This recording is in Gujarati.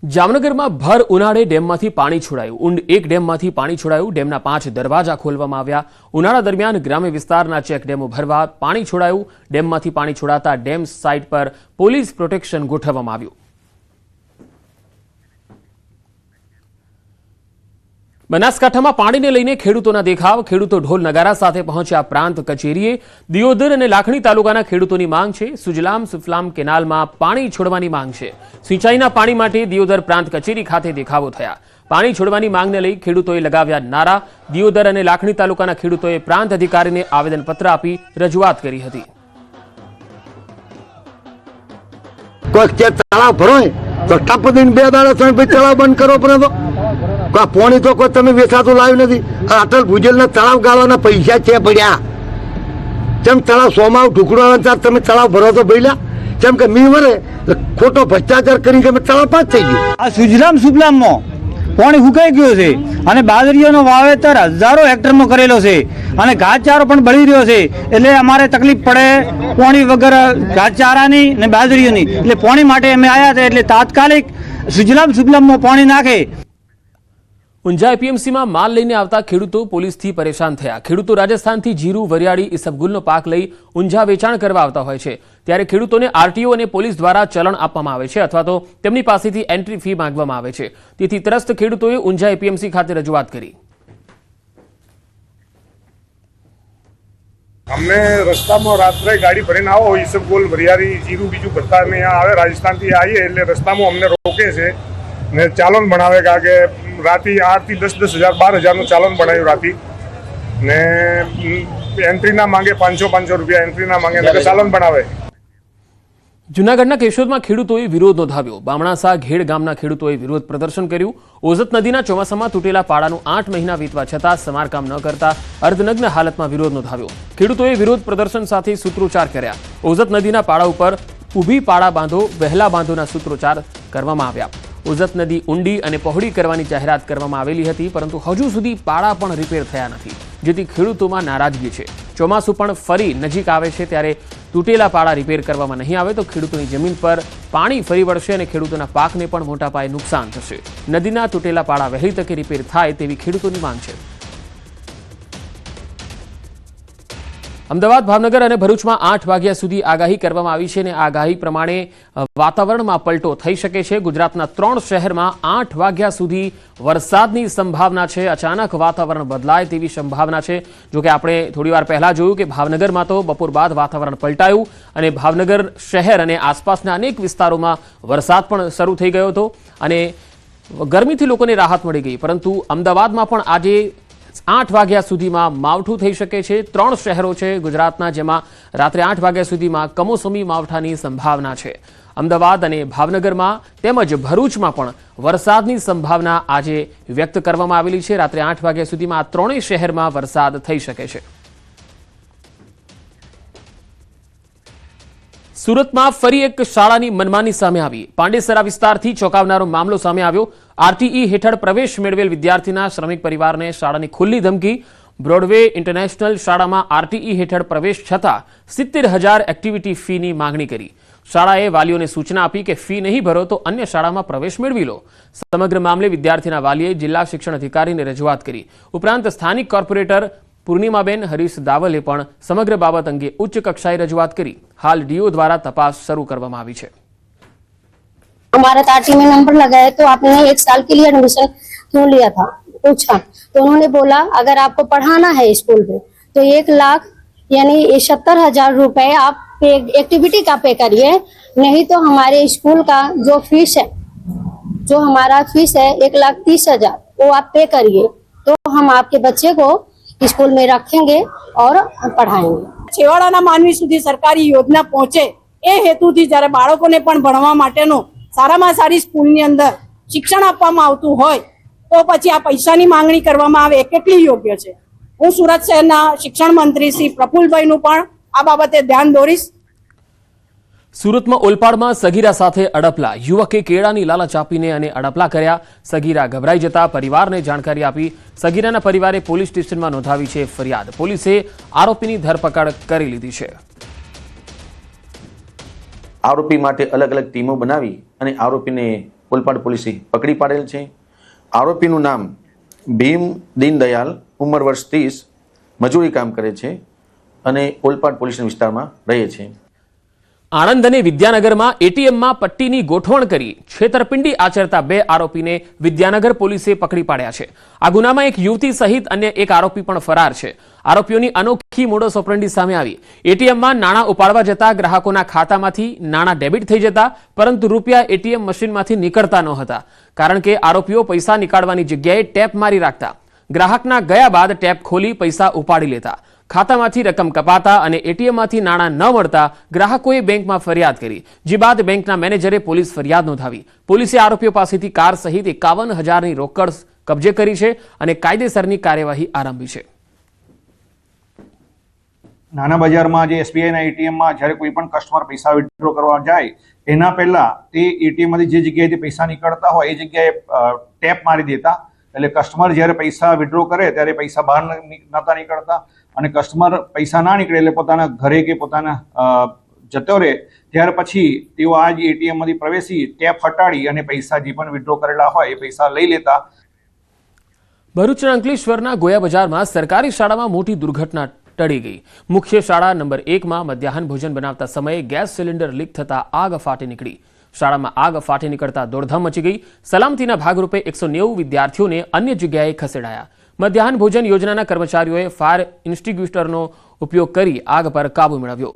જામનગરમાં ભર ઉનાળે ડેમમાંથી પાણી છોડાયું. ઊંડ એક ડેમમાંથી પાણી છોડાયું. ડેમના 5 દરવાજા ખોલવામાં આવ્યા. ઉનાળા દરમિયાન ગ્રામ્ય વિસ્તારના ચેક ડેમો ભરવા પાણી છોડાયું. ડેમમાંથી પાણી છોડાતા ડેમ સાઇટ પર પોલીસ પ્રોટેક્શન ગોઠવવામાં આવ્યું. બનાસકાંઠામાં પાણીને લઈને ખેડૂતોના દેખાવ. ખેડૂતો ઢોલ નગારા સાથે પહોંચ્યા પ્રાંત કચેરીએ. દિયોદર અને લાખણી તાલુકાના ખેડૂતોની માંગ છે. સુજલામ સુફલામ કેનાલમાં પાણી છોડવાની માંગ છે. સિંચાઈના પાણી માટે દિયોદર પ્રાંત કચેરી ખાતે દેખાવો થયા. પાણી છોડવાની માંગને લઈ ખેડૂતોએ લગાવ્યા નારા. દિયોદર અને લાખણી તાલુકાના ખેડૂતોએ પ્રાંત અધિકારીને આવેદનપત્ર આપી રજૂઆત કરી હતી. તળાવ ભરો તો ટપ દઈને 2 દાડા તળાવ બંધ કરો પણ પાણી તો કોઈ તમે વેચાતું લાવ્યું નથી. અટલ ભુજલના તળાવ ગાળવાના પૈસા છે પડ્યા. જેમ તળાવ 100 માં ઢુકડવાના ચાર તમે તળાવ ભરો તો ભૈલા જેમ કે મી વરે ખોટો ભ્રષ્ટાચાર કરી તમે તળાવ પાંચ થઈ ગયું. આ સુજલામ સુફલામમાં પાણી સુકાઈ ગયું છે અને બાજરીઓનો વાવેતર હજારો હેક્ટરમાં કરેલો છે અને ઘાસચારો પણ બળી રહ્યો છે. એટલે અમારે તકલીફ પડે પાણી વગર ઘાસચારાની અને બાજરીઓની. એટલે પાણી માટે અમે આવ્યા હતા. એટલે તાત્કાલિક સુજલામ સુફલામમાં પાણી નાખે. ઊંઝા એપીએમસીમાં માલ લઈને આવતા ખેડૂતો પોલીસથી પરેશાન થયા. ખેડૂતો રાજસ્થાનથી જીરું, વરિયાળી, ઈસબગુલનો પાક લઈ ઊંઝા વેચાણ કરવા આવતા હોય છે. ત્યારે ખેડૂતોને આરટીઓ અને પોલીસ દ્વારા ચલણ આપવામાં આવે છે અથવા તો તેમની પાસેથી એન્ટ્રી ફી માંગવામાં આવે છે. તેથી ત્રસ્ત ખેડૂતોએ ઊંઝા એપીએમસી ખાતે રજૂઆત કરી. અમને રસ્તામાં રાત્રે ગાડી ભરીને આવો, ઈસબગુલ, વરિયાળી, જીરું બીજું ભરતા અમે અહીંયા આવે, રાજસ્થાનથી આવીએ એટલે રસ્તામાં અમને રોકે છે ને ચાલન બનાવે. કારણ કે રાતે 8 થી 10 હજાર 12 હજારનું ચાલન બનાવ્યું રાતે ને એન્ટ્રીના માંગે 500 રૂપિયા એન્ટ્રીના માંગે ને ચાલન બનાવે. જૂનાગઢના કેશોદમાં ખેડૂતોએ વિરોધ નોંધાવ્યો. બામણાસા ઘેડ ગામના ખેડૂતોએ વિરોધ પ્રદર્શન કર્યું. ઓઝત નદીના ચોમાસામાં તૂટેલા પાડાનું 8 મહિના વીતવા છતાં સમારકામ ન કરતા અર્ધનગ્ન હાલતમાં વિરોધ નોંધાવ્યો. ખેડૂતોએ વિરોધ પ્રદર્શન સાથે સૂત્રોચ્ચાર કર્યા. ઓઝત નદીના પાડા ઉપર ઊભી પાડા બાંધો, વહેલા બાંધોના સૂત્રોચ્ચાર કરવામાં આવ્યા. ઓઝત નદી ઊંડી અને પહોળી કરવાની જાહેરાત કરવામાં આવેલી હતી, પરંતુ હજુ સુધી પાડા પણ રિપેર થયા નથી, જેથી ખેડૂતોમાં નારાજગી છે. ચોમાસું પણ ફરી નજીક આવે છે ત્યારે તૂટેલા પાડા રિપેર કરવામાં નહીં આવે તો ખેડૂતોની જમીન પર પાણી ફરી વળશે અને ખેડૂતોના પાકને પણ મોટા પાયે નુકસાન થશે. નદીના તૂટેલા પાડા વહેલી તકે રિપેર થાય તેવી ખેડૂતોની માંગ છે. અમદાવાદ, ભાવનગર અને ભરૂચમાં 8 વાગ્યા સુધી આગાહી કરવામાં આવી છે અને આગાહી પ્રમાણે વાતાવરણમાં પલટો થઈ શકે છે. ગુજરાતના 3 શહેરમાં 8 વાગ્યા સુધી વરસાદની સંભાવના છે. અચાનક વાતાવરણ બદલાય તેવી સંભાવના છે. જોકે આપણે થોડી વાર પહેલા જોયું કે ભાવનગરમાં તો બપોર બાદ વાતાવરણ પલટાયું અને ભાવનગર શહેર અને આસપાસના અનેક વિસ્તારોમાં વરસાદ પણ શરૂ થઈ ગયો હતો અને ગરમીથી લોકોને રાહત મળી ગઈ. પરંતુ અમદાવાદમાં પણ આજે 8 વાગ્યા સુધીમાં માવઠું થઈ શકે છે. 3 શહેરો છે ગુજરાતના જેમાં રાત્રે 8 વાગ્યા સુધીમાં કમોસમી માવઠાની સંભાવના છે. અમદાવાદ અને ભાવનગરમાં તેમજ ભરૂચમાં પણ વરસાદની સંભાવના આજે વ્યક્ત કરવામાં આવેલી છે. રાત્રે 8 વાગ્યા સુધીમાં આ 3 શહેરમાં વરસાદ થઈ શકે છે. સુરતમાં ફરી એક શાળાની મનમાની સામે આવી. પાંડેસરા વિસ્તારથી ચોંકાવનારો મામલો સામે આવ્યો. આરટીઈ હેઠળ પ્રવેશ મેળવેલ વિદ્યાર્થીના શ્રમિક પરિવારને શાળાની ખુલ્લી ધમકી. બ્રોડવે ઇન્ટરનેશનલ શાળામાં આરટીઈ હેઠળ પ્રવેશ છતાં 70,000 એક્ટિવિટી ફીની માંગણી કરી. શાળાએ વાલીઓને સૂચના આપી કે ફી નહીં ભરો તો અન્ય શાળામાં પ્રવેશ મેળવી લો. સમગ્ર મામલે વિદ્યાર્થીના વાલીએ જિલ્લા શિક્ષણ અધિકારીને રજૂઆત કરી. ઉપરાંત સ્થાનિક કોર્પોરેટર પૂર્ણિમાબેન હરીશ દાવલે પણ સમગ્ર બાબત અંગે ઉચ્ચ કક્ષાએ રજૂઆત કરી. हाल डीओ द्वारा तपास शुरू करवामां आवी छे. हमारा आरटी में नंबर लगा है तो आपने 1 साल के लिए एडमिशन क्यों लिया था पूछा तो उन्होंने बोला अगर आपको पढ़ाना है स्कूल में तो 1 लाख यानी 70,000 रुपए आप एक्टिविटी का पे करिए, नहीं तो हमारे स्कूल का जो फीस है, जो हमारा फीस है 1,30,000 वो आप पे करिए तो हम आपके बच्चे को स्कूल में रखेंगे और पढ़ाएंगे. છેવાડાના માનવી સુધી સરકારી યોજના પહોંચે એ હેતુથી જ્યારે બાળકોને પણ ભણવા માટેનો સારામાં સારી સ્કૂલની અંદર શિક્ષણ આપવામાં આવતું હોય તો પછી આ પૈસાની માંગણી કરવામાં આવે એ કેટલી યોગ્ય છે? હું સુરત શહેરના શિક્ષણ મંત્રી શ્રી પ્રફુલભાઈનું પણ આ બાબતે ધ્યાન દોરીશ. સુરતમાં ઓલપાડમાં સગીરા સાથે અડપલા. યુવકે કેળાની લાલચ આપીને અને અડપલા કર્યા. સગીરા ગભરાઈ જતા પરિવારને જાણકારી આપી. સગીરાના પરિવારે પોલીસ સ્ટેશનમાં નોંધાવી છે ફરિયાદ. પોલીસે આરોપીની ધરપકડ કરી લીધી છે. આરોપી માટે અલગ અલગ ટીમો બનાવી અને આરોપીને ઓલપાડ પોલીસે પકડી પાડેલ છે. આરોપીનું નામ ભીમ દીનદયાલ, ઉંમર વર્ષ 30, મજૂરી કામ કરે છે અને ઓલપાડ પોલીસ વિસ્તારમાં રહે છે. આણંદ અને વિદ્યાનગરમાં એટીએમમાં પટ્ટીની ગોઠવણ કરી છેતરપિંડી આચરતા 2 આરોપીને વિદ્યાનગર પોલીસે પકડી પાડ્યા છે. આ ગુનામાં એક યુવતી સહિત અન્ય એક આરોપી પણ ફરાર છે. આરોપીઓની અનોખી મોડસ ઓપરેન્ડી સામે આવી. એટીએમમાં નાણાં ઉપાડવા જતા ગ્રાહકોના ખાતામાંથી નાણાં ડેબિટ થઈ જતા, પરંતુ રૂપિયા એટીએમ મશીનમાંથી નીકળતા ન હતા, કારણ કે આરોપીઓ પૈસા નીકાળવાની જગ્યાએ ટેપ મારી રાખતા. ગ્રાહકના ગયા બાદ ટેપ ખોલી પૈસા ઉપાડી લેતા. ખાતામાંથી રકમ કપાતા અને એટીએમમાંથી નાણાં ન મળતા ગ્રાહકોએ બેંકમાં ફરિયાદ કરી, જે બાદ બેંકના મેનેજરે પોલીસ ફરિયાદ નોંધાવી. પોલીસે આરોપીઓ પાસેથી કાર સહિત 51,000ની રોકડ કબજે કરી છે અને કાયદેસરની કાર્યવાહી આરંભી છે. નાના બજારમાં જે એસબીઆઈના એટીએમમાં જ્યારે કોઈ પણ કસ્ટમર પૈસા વિથડ્રો કરવા જાય એના પહેલા તે એટીએમમાંથી જે જગ્યાએથી પૈસા નીકળતા હોય એ જગ્યાએ ટેપ મારી દેતા. એટલે કસ્ટમર જ્યારે પૈસા વિથડ્રો કરે ત્યારે પૈસા બહાર નહોતા નીકળતા અને કસ્ટમર પૈસા ના નીકળે એટલે પોતાના ઘરે કે પોતાના જતો રહે. ત્યાર પછી તેઓ આ જ એટીએમમાંથી પ્રવેશી ટેપ હટાડી અને પૈસા જે પણ વિથડ્રો કરેલા હોય એ પૈસા લઈ લેતા. ભરૂચના અંકલેશ્વરના ગોયા બજારમાં સરકારી શાળામાં મોટી દુર્ઘટના ટળી ગઈ. મુખ્ય શાળા નંબર 1માં મધ્યાહન ભોજન બનાવતા સમયે ગેસ સિલિન્ડર લીક થતા આગ ફાટી નીકળી. શાળામાં આગ ફાટી નીકળતા દોડધામ મચી ગઈ. સલામતીના ભાગરૂપે 190 વિદ્યાર્થીઓને અન્ય જગ્યાએ ખસેડાયા. મધ્યાહન ભોજન યોજનાના કર્મચારીઓએ ફાયર એક્સ્ટિંગ્વિશરનો ઉપયોગ કરી આગ પર કાબુ મેળવ્યો.